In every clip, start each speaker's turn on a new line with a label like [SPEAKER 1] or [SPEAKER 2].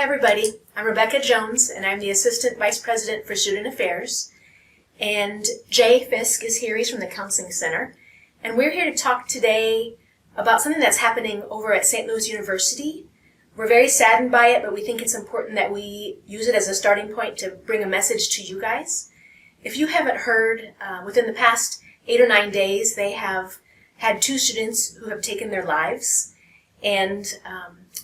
[SPEAKER 1] Hi everybody, I'm Rebecca Jones and I'm the Assistant Vice President for Student Affairs. And Jay Fisk is here, he's from the Counseling Center. And we're here to talk today about something that's happening over at St. Louis University. We're very saddened by it, but we think it's important that we use it as a starting point to bring a message to you guys. If you haven't heard, within the past 8 or 9 days, they have had 2 students who have taken their lives. And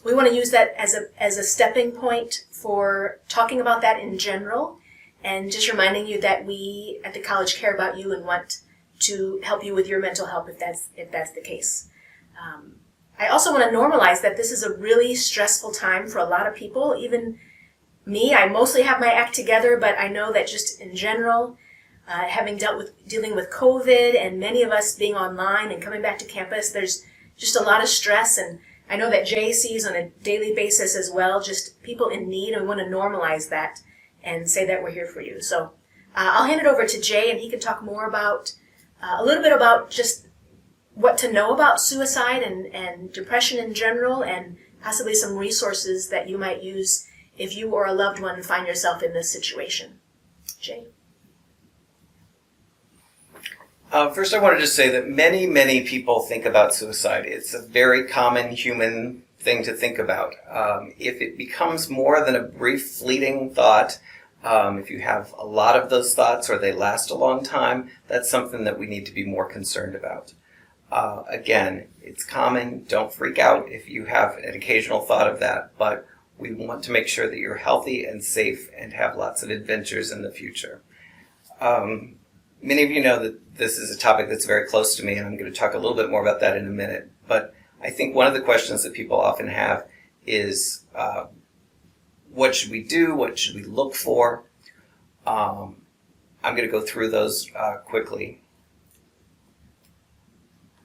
[SPEAKER 1] we want to use that as a stepping point for talking about that in general, and just reminding you that we at the college care about you and want to help you with your mental health if that's the case. I also want to normalize that this is a really stressful time for a lot of people. Even me, I mostly have my act together, but I know that just in general, dealing with COVID and many of us being online and coming back to campus, there's just a lot of stress, and I know that Jay sees on a daily basis as well, just people in need, and we want to normalize that and say that we're here for you. So I'll hand it over to Jay, and he can talk more about, a little bit about just what to know about suicide and depression in general, and possibly some resources that you might use if you or a loved one find yourself in this situation. Jay?
[SPEAKER 2] First, I wanted to say that many people think about suicide. It's a very common human thing to think about. If it becomes more than a brief, fleeting thought, if you have a lot of those thoughts or they last a long time, that's something that we need to be more concerned about. Again, it's common. Don't freak out if you have an occasional thought of that, but we want to make sure that you're healthy and safe and have lots of adventures in the future. Many of you know that this is a topic that's very close to me, and I'm going to talk a little bit more about that in a minute. But I think one of the questions that people often have is, what should we do? What should we look for? I'm going to go through those quickly.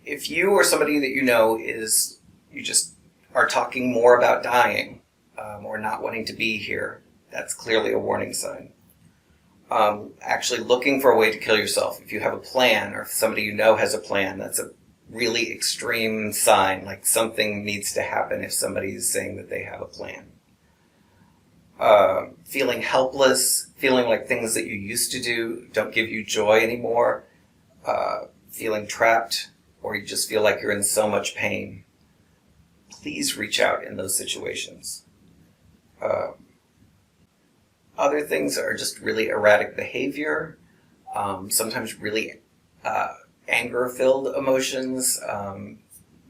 [SPEAKER 2] If you or somebody that you know you just are talking more about dying or not wanting to be here, that's clearly a warning sign. Actually looking for a way to kill yourself. If you have a plan, or if somebody you know has a plan, that's a really extreme sign, like something needs to happen if somebody is saying that they have a plan. Feeling helpless, feeling like things that you used to do don't give you joy anymore, feeling trapped, or you just feel like you're in so much pain. Please reach out in those situations. Other things are just really erratic behavior, sometimes really anger-filled emotions,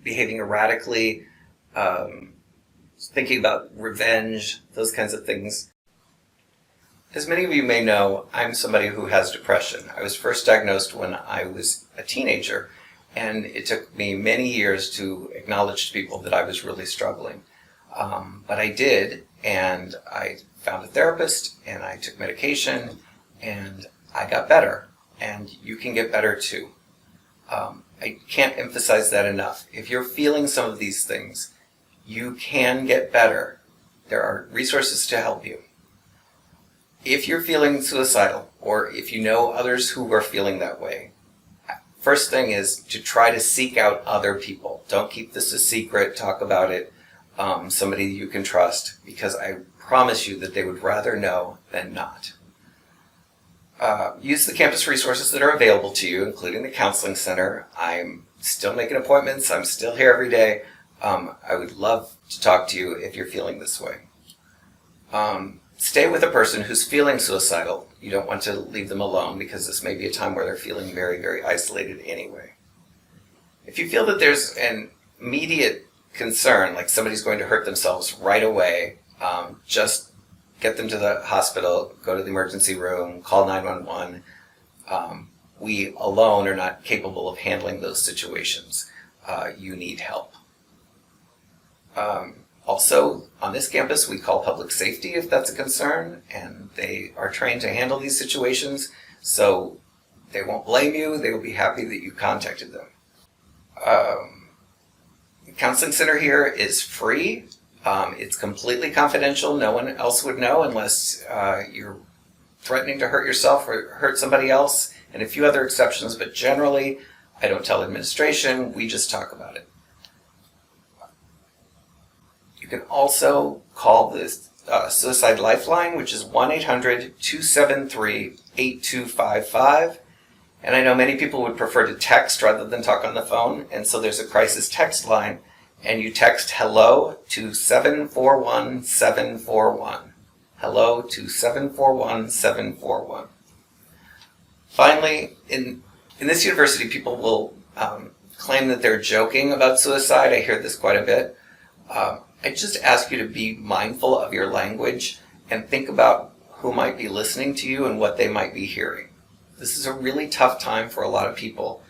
[SPEAKER 2] behaving erratically, thinking about revenge, those kinds of things. As many of you may know, I'm somebody who has depression. I was first diagnosed when I was a teenager, and it took me many years to acknowledge to people that I was really struggling. But I did, and I found a therapist, and I took medication, and I got better. And you can get better too. I can't emphasize that enough. If you're feeling some of these things, you can get better. There are resources to help you. If you're feeling suicidal, or if you know others who are feeling that way, first thing is to try to seek out other people. Don't keep this a secret. Talk about it. Somebody you can trust, because I promise you that they would rather know than not. Use the campus resources that are available to you, including the Counseling Center. I'm still making appointments. I'm still here every day. I would love to talk to you if you're feeling this way. Stay with a person who's feeling suicidal. You don't want to leave them alone, because this may be a time where they're feeling very isolated anyway. If you feel that there's an immediate concern, like somebody's going to hurt themselves right away, just get them to the hospital, go to the emergency room, call 911. We alone are not capable of handling those situations. You need help. Also, on this campus, we call public safety if that's a concern, and they are trained to handle these situations, so they won't blame you. They will be happy that you contacted them. The Counseling Center here is free. It's completely confidential. No one else would know unless you're threatening to hurt yourself or hurt somebody else, and a few other exceptions, but generally, I don't tell administration. We just talk about it. You can also call this Suicide Lifeline, which is 1-800-273-8255. And I know many people would prefer to text rather than talk on the phone, and so there's a crisis text line, and you text HELLO to 741-741. HELLO to 741-741. Finally, in this university, people will claim that they're joking about suicide. I hear this quite a bit. I just ask you to be mindful of your language and think about who might be listening to you and what they might be hearing. This is a really tough time for a lot of people,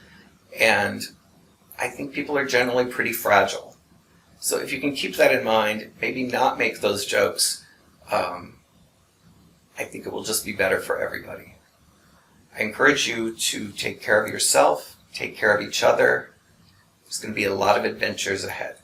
[SPEAKER 2] and I think people are generally pretty fragile. So if you can keep that in mind, maybe not make those jokes, I think it will just be better for everybody. I encourage you to take care of yourself, take care of each other. There's going to be a lot of adventures ahead.